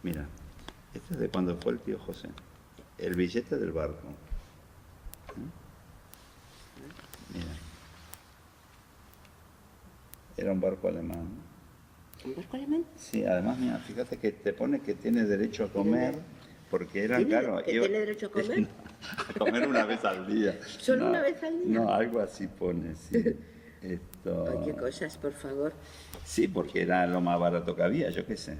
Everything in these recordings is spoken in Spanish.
Mira, este es de cuando fue el tío José. El billete del barco. Mira. Era un barco alemán. ¿Un barco alemán? Sí, además, mira, fíjate que te pone que tiene derecho a comer, porque era, claro... ¿Que tiene derecho a comer? A comer una vez al día. ¿Solo No, una vez al día? No, algo así pone, sí. Esto... Ay, qué cosas, por favor. Sí, porque era lo más barato que había, yo qué sé.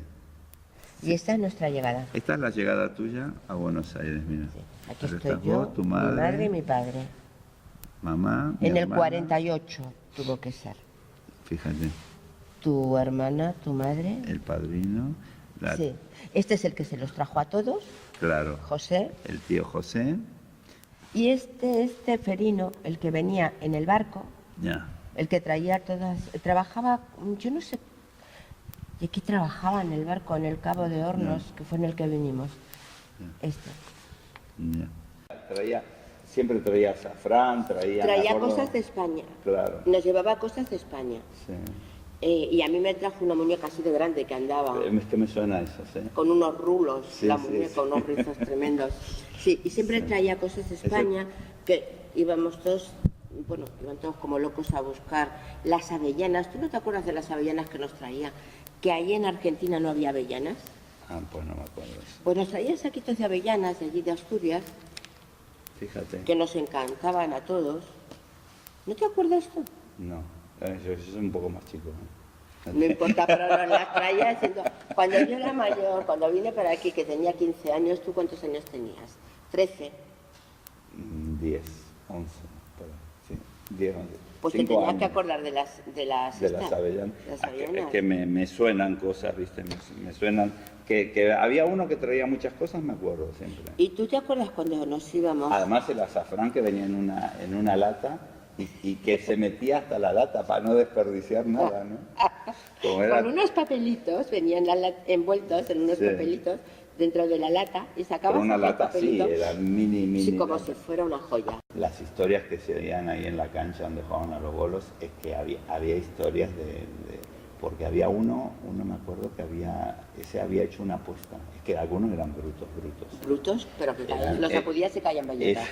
Y esta es nuestra llegada. Esta es la llegada tuya a Buenos Aires, mira. Sí. Aquí Ahora estoy estás yo, vos, tu mi madre y mi padre. mamá, mi En el hermana. 48 tuvo que ser. Fíjate, Tu hermana, tu madre. el padrino, Sí. Este es el que se los trajo a todos, claro, José. el tío José, Y este Ferino, el que venía en el barco, ya. el que traía todas... Trabajaba, yo no sé de qué trabajaba en el barco, en el Cabo de Hornos, que fue en el que vinimos. Este. Ya. Siempre traía azafrán, Traía me acuerdo, cosas de España. Claro. Nos llevaba cosas de España. Sí. Y a mí me trajo una muñeca así de grande que andaba Es que me suena eso, ¿sí? con unos rulos, Sí, la sí, muñeca, sí. unos rizos tremendos. Sí, y siempre traía cosas de España que íbamos todos, bueno, iban todos como locos a buscar las avellanas. ¿Tú no te acuerdas de las avellanas que nos traía? Que ahí en Argentina no había avellanas. Ah, pues no me acuerdo eso. Pues nos traía saquitos de avellanas de allí de Asturias, Fíjate. que nos encantaban a todos. ¿No te acuerdas tú? No, yo soy un poco más chico. No importa, pero nos las traía diciendo, cuando yo era mayor, cuando vine para aquí, que tenía 15 años, ¿tú cuántos años tenías? 13. 10, 11, por ahí, sí, 10, 11. Pues te 5 tenías años. que acordar de las De las avellanas. Las Ah, es avellanas. que me suenan cosas, ¿viste? Me suenan. Que había uno que traía muchas cosas, me acuerdo siempre. ¿Y tú te acuerdas cuando nos íbamos? Además, el azafrán que venía en una lata y que se metía hasta la lata para no desperdiciar nada, ¿no? Como era... Con unos papelitos, venían envueltos en unos Sí. papelitos dentro de la lata y sacabas Con una aquel lata, sí, papelito. era mini. Sí, como lata. si fuera una joya. Las historias que se veían ahí en la cancha donde jugaban a los bolos es que había historias porque había uno me acuerdo que ese había hecho una apuesta. Es que algunos eran brutos. Brutos, pero que Eran- los sacudías y caían belletas.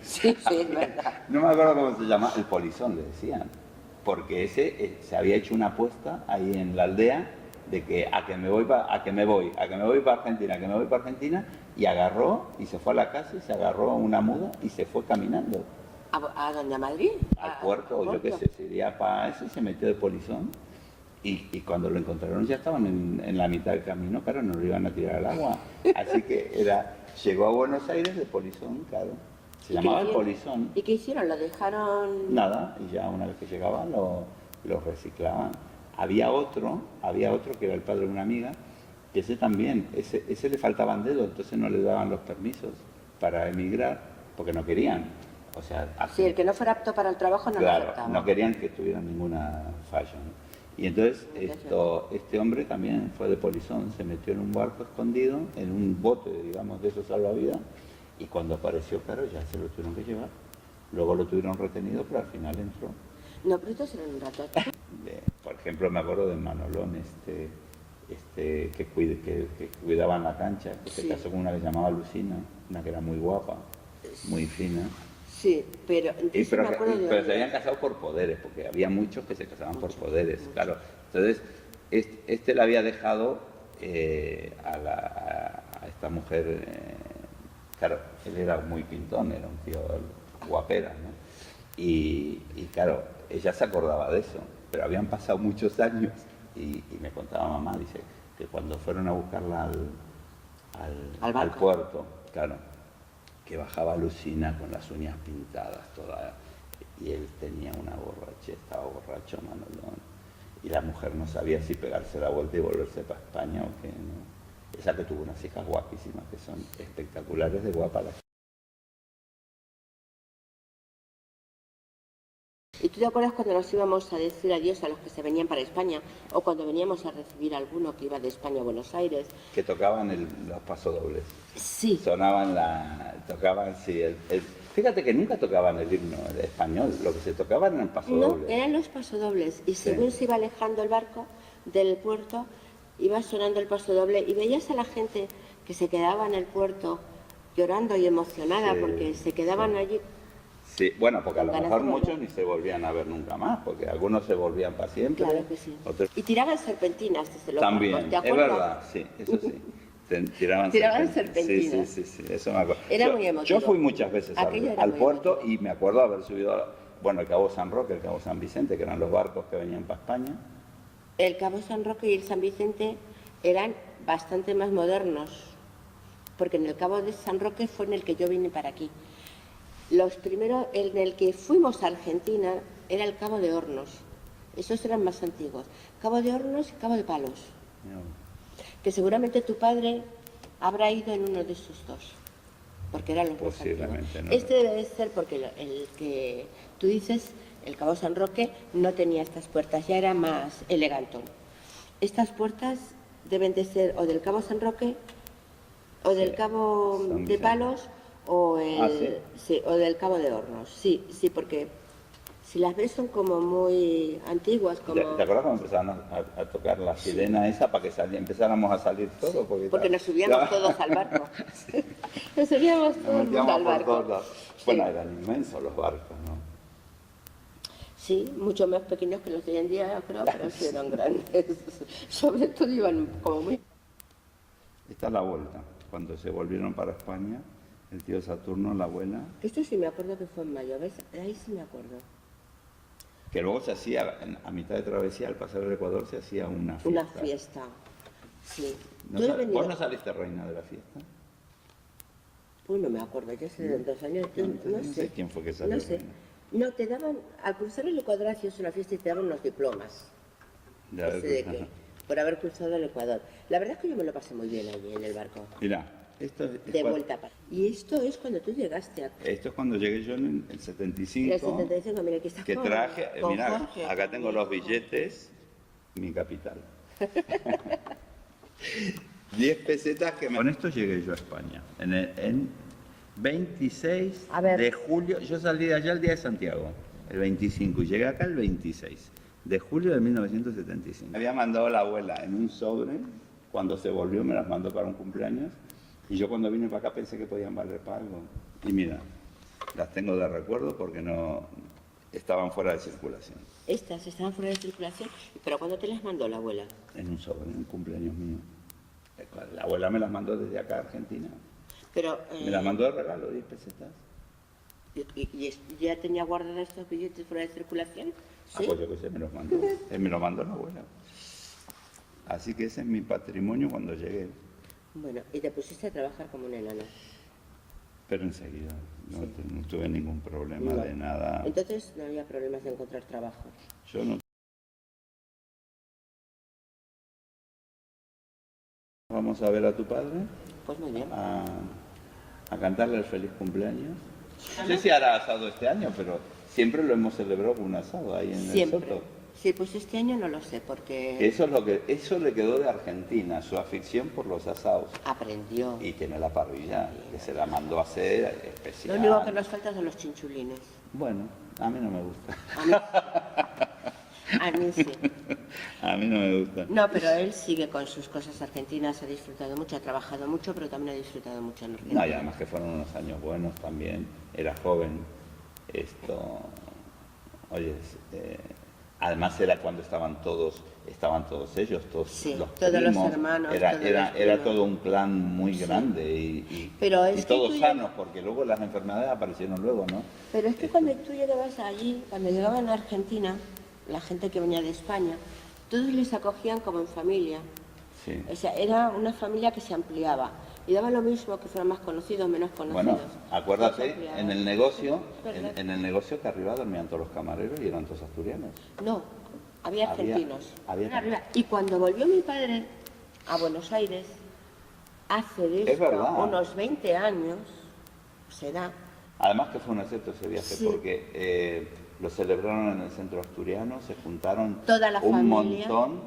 Sí, es verdad. No me acuerdo cómo se llama, el polizón le decían. Porque ese se había hecho una apuesta ahí en la aldea de que a que me voy para Argentina, y agarró y se fue a la casa y se agarró una muda y se fue caminando ¿A dónde? ¿A Madrid? al puerto, o yo qué sé, se iría para eso y se metió de polizón. Y cuando lo encontraron ya estaban en la mitad del camino, claro, no lo iban a tirar al agua. Así que llegó a Buenos Aires de polizón, claro. Se llamaba el polizón. ¿Y qué hicieron? ¿Lo dejaron? Nada, y ya una vez que llegaba lo reciclaban. Había otro que era el padre de una amiga, que ese también, ese le faltaban dedos, entonces no le daban los permisos para emigrar, porque no querían. O sea, Sí, el que no fuera apto para el trabajo no lo claro, aceptaba. no querían que tuviera ninguna falla, ¿no? Y entonces este hombre también fue de polizón, se metió en un barco escondido, en un bote, digamos, de esos salvavidas, y cuando apareció, claro, ya se lo tuvieron que llevar. Luego lo tuvieron retenido, pero al final entró. No, pero estos eran un rato. Por ejemplo, me acuerdo de Manolón, que cuidaban la cancha, que se casó con una que se llamaba Lucina, una que era muy guapa, muy fina. Sí, pero... Pero se habían casado por poderes, porque había muchos que se casaban por poderes, claro. Entonces, este le había dejado a esta mujer, claro, él era muy pintón, era un tío guapera, ¿no? Y claro, ella se acordaba de eso, pero habían pasado muchos años y me contaba mamá, dice, que cuando fueron a buscarla al puerto, claro, que bajaba Lucina con las uñas pintadas toda, y él tenía una borracha, estaba borracho Manolón, y la mujer no sabía si pegarse la vuelta y volverse para España o qué, ¿no? Esa que tuvo unas hijas guapísimas, que son espectaculares de guapa las. ¿Y tú te acuerdas cuando nos íbamos a decir adiós a los que se venían para España? O cuando veníamos a recibir a alguno que iba de España a Buenos Aires. Que tocaban los pasodobles. Sí. Tocaban, sí. Fíjate que nunca tocaban el himno español, lo que se tocaban eran pasodobles. No, eran los pasodobles. Y según se iba alejando el barco del puerto, iba sonando el paso doble y veías a la gente que se quedaba en el puerto llorando y emocionada Sí, porque se quedaban sí. allí. Sí, bueno, porque a Con lo ganas mejor de volver. muchos ni se volvían a ver nunca más, porque algunos se volvían para siempre, Claro que sí. otros Y tiraban serpentinas desde los barcos, también, ¿te es acuerdas? verdad, sí, eso sí. Tiraban Tiraban serpentinas. Sí, sí, serpentinas. sí, sí, eso me acuerdo. Era muy Yo emotivo. fui muchas veces Aquello era al muy puerto emotivo. y me acuerdo haber subido, bueno, el Cabo San Roque, el Cabo San Vicente, que eran los barcos que venían para España. El Cabo San Roque y el San Vicente eran bastante más modernos, porque en el Cabo de San Roque fue en el que yo vine para aquí. Los primeros en el que fuimos a Argentina era el Cabo de Hornos. Esos eran más antiguos. Cabo de Hornos y Cabo de Palos. Que seguramente tu padre habrá ido en uno de esos dos, porque eran los más antiguos. Posiblemente, no. Este debe de ser porque el que tú dices, el Cabo San Roque, no tenía estas puertas, ya era más elegantón. Estas puertas deben de ser o del Cabo San Roque o del Sí, Cabo San de Vicente. Palos o, ¿Sí? sí, o del Cabo de Hornos. Sí, sí, porque si las ves son como muy antiguas, como... ¿Te acuerdas cuando empezaron a tocar la sirena esa para que empezáramos a salir todos? Porque nos subíamos todos al barco. Nos subíamos Nos todo el mundo metíamos al por barco. todos lados. Sí. Bueno, eran inmensos los barcos, ¿no? Sí, mucho más pequeños que los de hoy en día, creo, pero sí eran grandes. Sobre todo iban como muy... Esta es la vuelta. Cuando se volvieron para España, el tío Saturno, la abuela, Esto sí me acuerdo que fue en mayo, ¿ves? Ahí sí me acuerdo. que luego se hacía, a mitad de travesía, al pasar el Ecuador, se hacía una fiesta. Una fiesta, sí. ¿No Yo he venido... ¿Vos no saliste reina de la fiesta? Pues no me acuerdo, ya hace 2 años, yo no sé. quién fue que salió No sé. reina. No, te daban, al cruzar el Ecuador hacías una fiesta y te daban unos diplomas. De haber Ese de cruzado. que, por haber cruzado el Ecuador. La verdad es que yo me lo pasé muy bien allí en el barco. Mirá, esto es, De vuelta para... Y esto es cuando tú llegaste a... esto es cuando llegué yo en el 75. En el 75, mira, aquí estás Que con, traje, con mira, Jorge. acá tengo los billetes, mi capital. 10 pesetas que me... Con esto llegué yo a España, en 26 A ver. de julio, yo salí de allá el día de Santiago, el 25, y llegué acá el 26 de julio de 1975. Me había mandado la abuela en un sobre, cuando se volvió me las mandó para un cumpleaños, y yo cuando vine para acá pensé que podían valer para algo. Y mira, las tengo de recuerdo porque no estaban fuera de circulación. Estas estaban fuera de circulación, pero ¿cuándo te las mandó la abuela? En un sobre, en un cumpleaños mío. La abuela me las mandó desde acá a Argentina. Pero... Me las mandó de regalo, 10 pesetas. ¿Y ya tenía guardados estos billetes fuera de circulación? Ah, Sí. pues yo que sé, me los mandó. Me los mandó la abuela. Así que ese es mi patrimonio cuando llegué. Bueno, y te pusiste a trabajar como un enano. Pero enseguida, no, Sí. no tuve ningún problema No. de nada. Entonces no había problemas de encontrar trabajo. Yo no. Vamos a ver a tu padre, Pues muy bien. a cantarle el feliz cumpleaños. No sé si hará asado este año, pero siempre lo hemos celebrado con un asado ahí en Siempre. el Soto. Sí, pues este año no lo sé, Que porque eso le quedó de Argentina, su afición por los asados. aprendió. Y tiene la parrilla, que se la mandó a hacer Lo especial. único que nos falta son los chinchulines. Bueno, a mí no me gusta. A mí sí. A mí no me gusta. No, pero él sigue con sus cosas argentinas, ha disfrutado mucho, ha trabajado mucho, pero también ha disfrutado mucho en Argentina. No, y además que fueron unos años buenos también. Era joven. Oye, además era cuando estaban todos ellos, todos Sí, los todos los primos. hermanos, Era, todos era, los era primos. todo un clan muy Sí. grande y Pero es que todos tú sanos, porque luego las enfermedades aparecieron luego, ¿no? Pero es que cuando tú llegabas allí, cuando llegaban a Argentina, la gente que venía de España, todos les acogían como en familia. Sí. O sea, era una familia que se ampliaba. Y daba lo mismo que fueran más conocidos, menos conocidos. Bueno, Se acuérdate, ampliaba. en el negocio, ¿Verdad? en el negocio que arriba dormían todos los camareros y eran todos asturianos. No, había argentinos. había Era arriba. Y cuando volvió mi padre a Buenos Aires, hace de Es esto verdad. unos 20 años, será, Además que fue un acierto ese viaje Sí. porque lo celebraron en el centro asturiano, se juntaron Toda la un familia. montón,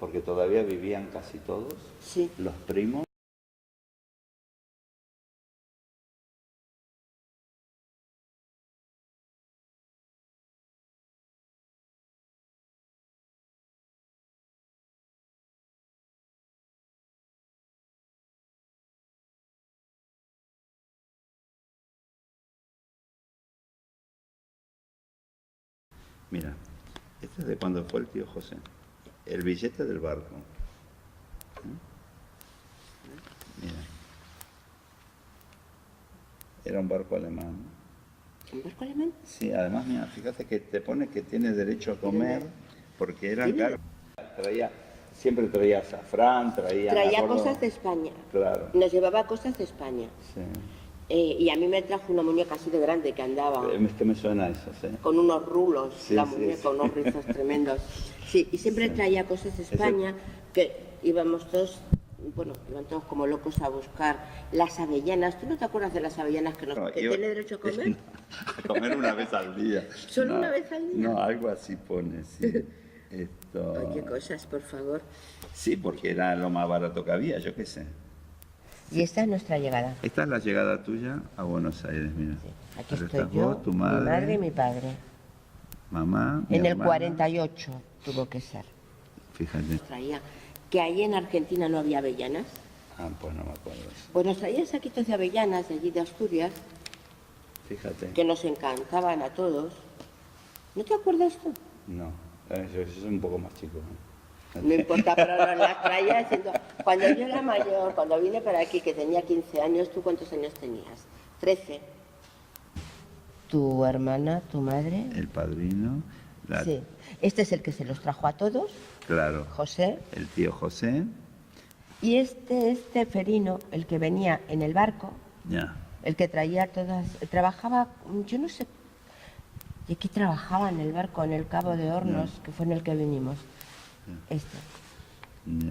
porque todavía vivían casi todos, sí. los primos. Mira, este es de cuando fue el tío José. El billete del barco. Mira. Era un barco alemán. ¿Un barco alemán? Sí, además, mira, fíjate que te pone que tiene derecho a comer, porque era caro. Siempre traía azafrán, Traía cosas de España. Claro. Nos llevaba cosas de España. Sí. Y a mí me trajo una muñeca así de grande que andaba Es que me suena eso, sí. con unos rulos, Sí, la sí, muñeca, sí. unos rizos tremendos. Sí, y siempre traía cosas de España que íbamos todos, bueno, iban todos como locos a buscar las avellanas. ¿Tú no te acuerdas de las avellanas que tiene derecho a comer? A comer una vez al día. ¿Solo una vez al día? No, algo así pone, sí. Esto... Oye, cosas, por favor. Sí, porque era lo más barato que había, yo qué sé. Y esta es nuestra llegada. Esta es la llegada tuya a Buenos Aires, mira. Sí. Aquí Ahora estoy estás yo, vos, tu mi madre y mi padre. mamá, mi En el hermana. 48 tuvo que ser. Fíjate. Traía que ahí en Argentina no había avellanas. Ah, pues no me acuerdo eso. Pues nos traía saquitos de avellanas de allí de Asturias, Fíjate. que nos encantaban a todos. ¿No te acuerdas tú? No, yo soy un poco más chico. No importa, pero nos las traía diciendo, cuando yo era mayor, cuando vine para aquí, que tenía 15 años, ¿tú cuántos años tenías? 13. ¿Tu hermana, tu madre? El padrino. Sí. Este es el que se los trajo a todos, Claro. José. El tío José. Y este Ferino, el que venía en el barco, Ya. el que traía todas, trabajaba, yo no sé de qué trabajaba en el barco, en el Cabo de Hornos, que fue en el que vinimos. Este. Ya.